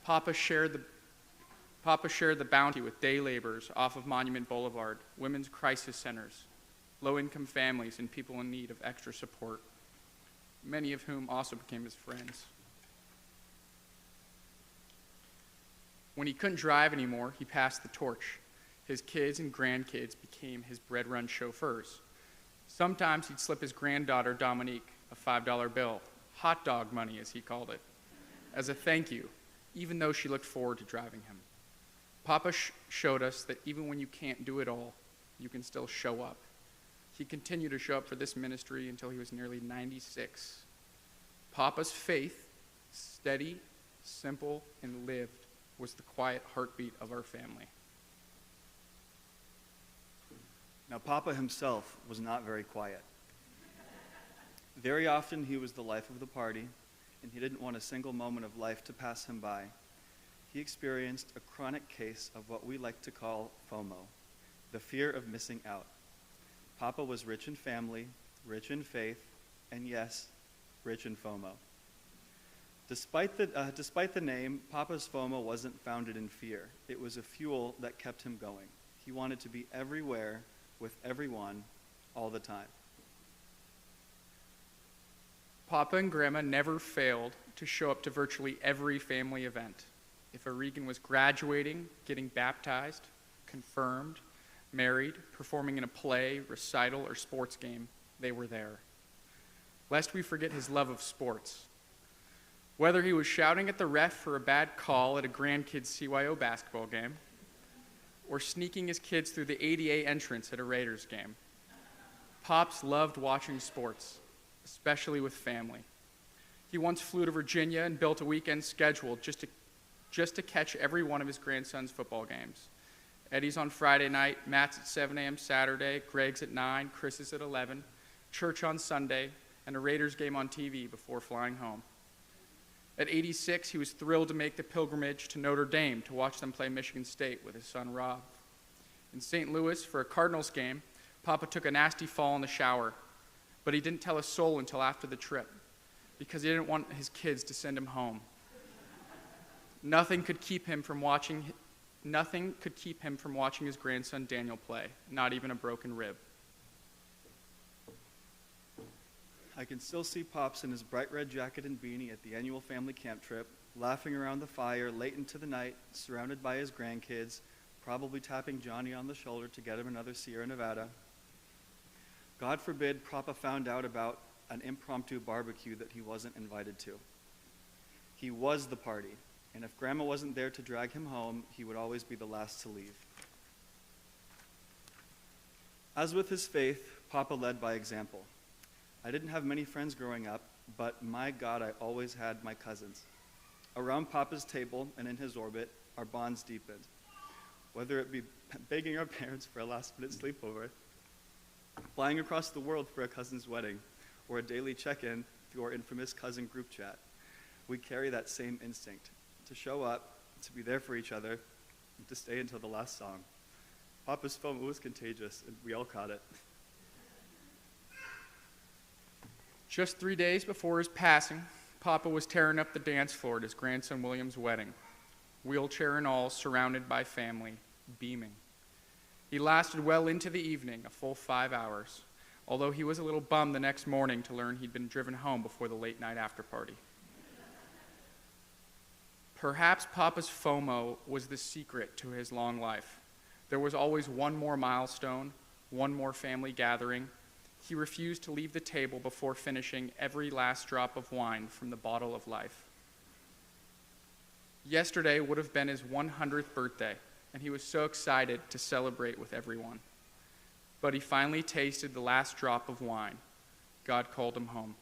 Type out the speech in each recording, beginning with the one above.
Papa shared the bounty with day laborers off of Monument Boulevard, women's crisis centers, low-income families, and people in need of extra support, many of whom also became his friends. When he couldn't drive anymore, he passed the torch. His kids and grandkids became his bread-run chauffeurs. Sometimes he'd slip his granddaughter, Dominique, a $5 bill, hot dog money as he called it, as a thank you, even though she looked forward to driving him. Papa showed us that even when you can't do it all, you can still show up. He continued to show up for this ministry until he was nearly 96. Papa's faith, steady, simple, and lived, was the quiet heartbeat of our family. Now, Papa himself was not very quiet. Very often he was the life of the party, and he didn't want a single moment of life to pass him by. He experienced a chronic case of what we like to call FOMO, the fear of missing out. Papa was rich in family, rich in faith, and yes, rich in FOMO. Despite the name, Papa's FOMO wasn't founded in fear. It was a fuel that kept him going. He wanted to be everywhere with everyone all the time. Papa and Grandma never failed to show up to virtually every family event. If a Regan was graduating, getting baptized, confirmed, married, performing in a play, recital, or sports game, they were there. Lest we forget his love of sports. Whether he was shouting at the ref for a bad call at a grandkids CYO basketball game, or sneaking his kids through the ADA entrance at a Raiders game, Pops loved watching sports, especially with family. He once flew to Virginia and built a weekend schedule just to catch every one of his grandson's football games. Eddie's on Friday night, Matt's at 7 a.m. Saturday, Greg's at 9, Chris's at 11, church on Sunday, and a Raiders game on TV before flying home. At 86, he was thrilled to make the pilgrimage to Notre Dame to watch them play Michigan State with his son Rob. In St. Louis, for a Cardinals game, Papa took a nasty fall in the shower, but he didn't tell a soul until after the trip because he didn't want his kids to send him home. Nothing could keep him from watching his grandson Daniel play, not even a broken rib. I can still see Pops in his bright red jacket and beanie at the annual family camp trip, laughing around the fire late into the night, surrounded by his grandkids, probably tapping Johnny on the shoulder to get him another Sierra Nevada. God forbid Papa found out about an impromptu barbecue that he wasn't invited to. He was the party, and if Grandma wasn't there to drag him home, he would always be the last to leave. As with his faith, Papa led by example. I didn't have many friends growing up, but my God, I always had my cousins. Around Papa's table and in his orbit, our bonds deepened. Whether it be begging our parents for a last-minute sleepover, flying across the world for a cousin's wedding, or a daily check-in through our infamous cousin group chat, we carry that same instinct, to show up, to be there for each other, and to stay until the last song. Papa's FOMO was contagious, and we all caught it. Just 3 days before his passing, Papa was tearing up the dance floor at his grandson William's wedding, wheelchair and all, surrounded by family, beaming. He lasted well into the evening, a full 5 hours, although he was a little bummed the next morning to learn he'd been driven home before the late-night after-party. Perhaps Papa's FOMO was the secret to his long life. There was always one more milestone, one more family gathering. He refused to leave the table before finishing every last drop of wine from the bottle of life. Yesterday would have been his 100th birthday, and he was so excited to celebrate with everyone. But he finally tasted the last drop of wine. God called him home.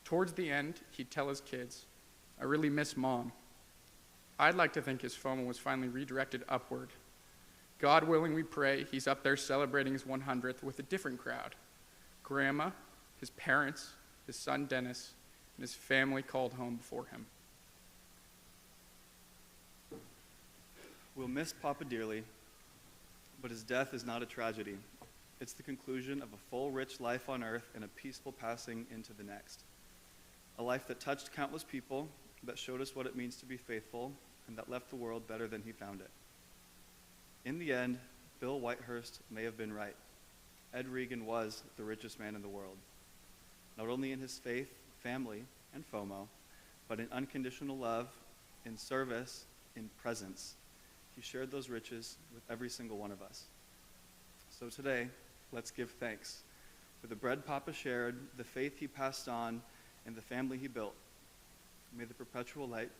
Towards the end, he'd tell his kids, "I really miss Mom." I'd like to think his FOMO was finally redirected upward. God willing, we pray, he's up there celebrating his 100th with a different crowd. Grandma, his parents, his son Dennis, and his family called home before him. We'll miss Papa dearly, but his death is not a tragedy. It's the conclusion of a full, rich life on earth and a peaceful passing into the next. A life that touched countless people, that showed us what it means to be faithful and that left the world better than he found it. In the end, Bill Whitehurst may have been right. Ed Regan was the richest man in the world, not only in his faith, family, and FOMO, but in unconditional love, in service, in presence. He shared those riches with every single one of us. So today, let's give thanks for the bread Papa shared, the faith he passed on, and the family he built. May the perpetual light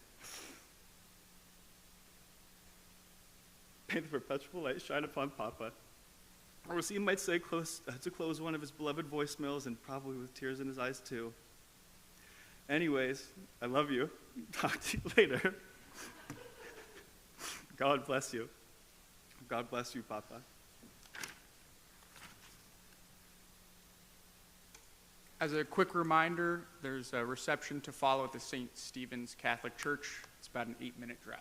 shine upon Papa. Or as he might say to close one of his beloved voicemails, and probably with tears in his eyes too. Anyways, I love you. Talk to you later. God bless you. God bless you, Papa. As a quick reminder, there's a reception to follow at the St. Stephen's Catholic Church. It's about an 8-minute drive.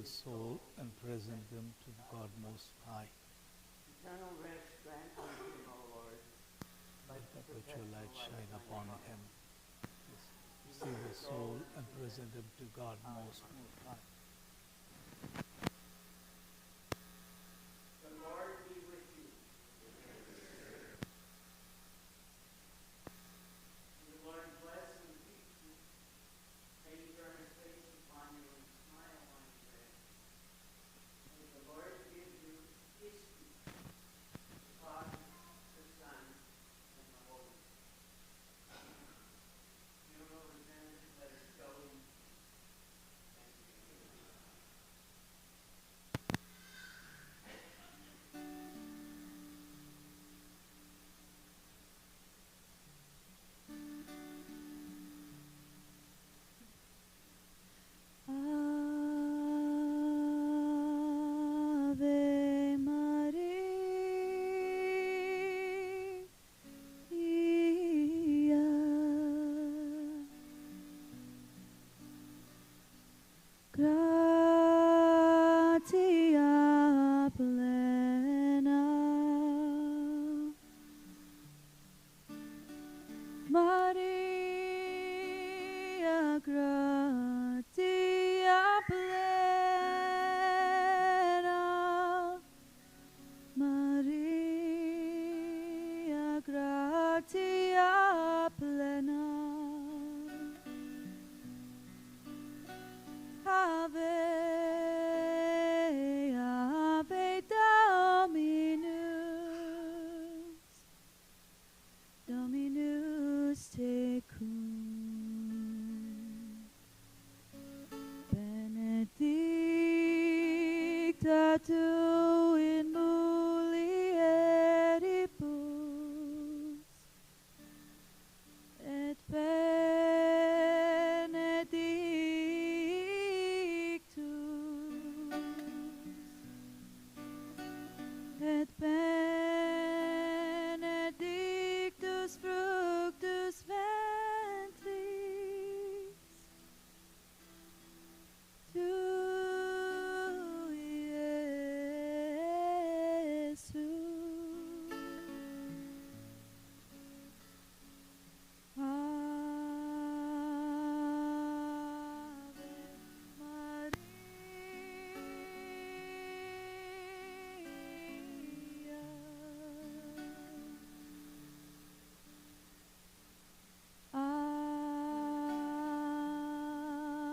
soul and present them to God Most High. Eternal rest grant unto him, O Lord. Let perpetual light shine upon him. Receive his soul and present him to God Most High. The Lord be with you. May the Lord bless and keep you. May he turn his face upon you and smile on you. May the Lord give you his peace. The Father, the Son, and the Holy Spirit. Funeral attendants, let us go in. Ave Maria, gratia plena, Maria, gratia plena, Maria, gratia plena, Ave, Ave Dominus, Dominus tecum, benedicta tu in mulieribus, et benedictus fructus ventris tui, Iesus. Ave Maria.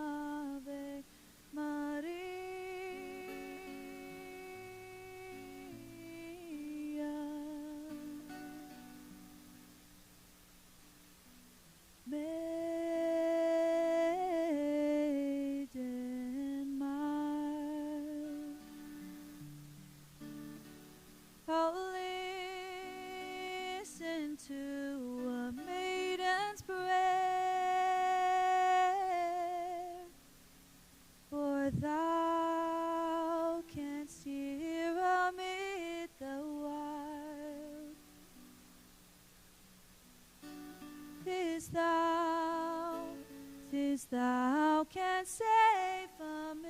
Ave Maria. Maiden mild, oh, listen to a maiden's prayer, for thou canst hear amid the wild. 'Tis thou canst save amid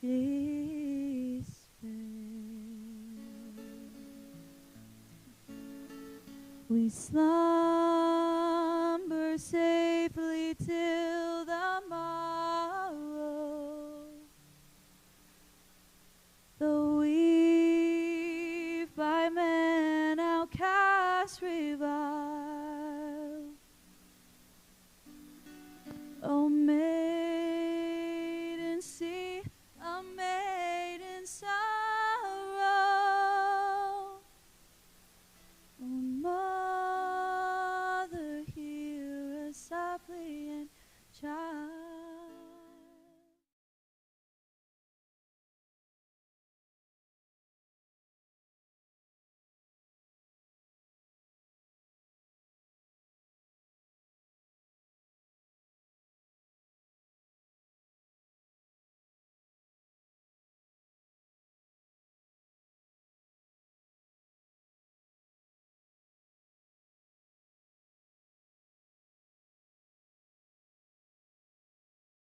despair. We slumber safely till the morrow, though we've by men outcast reviled. O maiden, see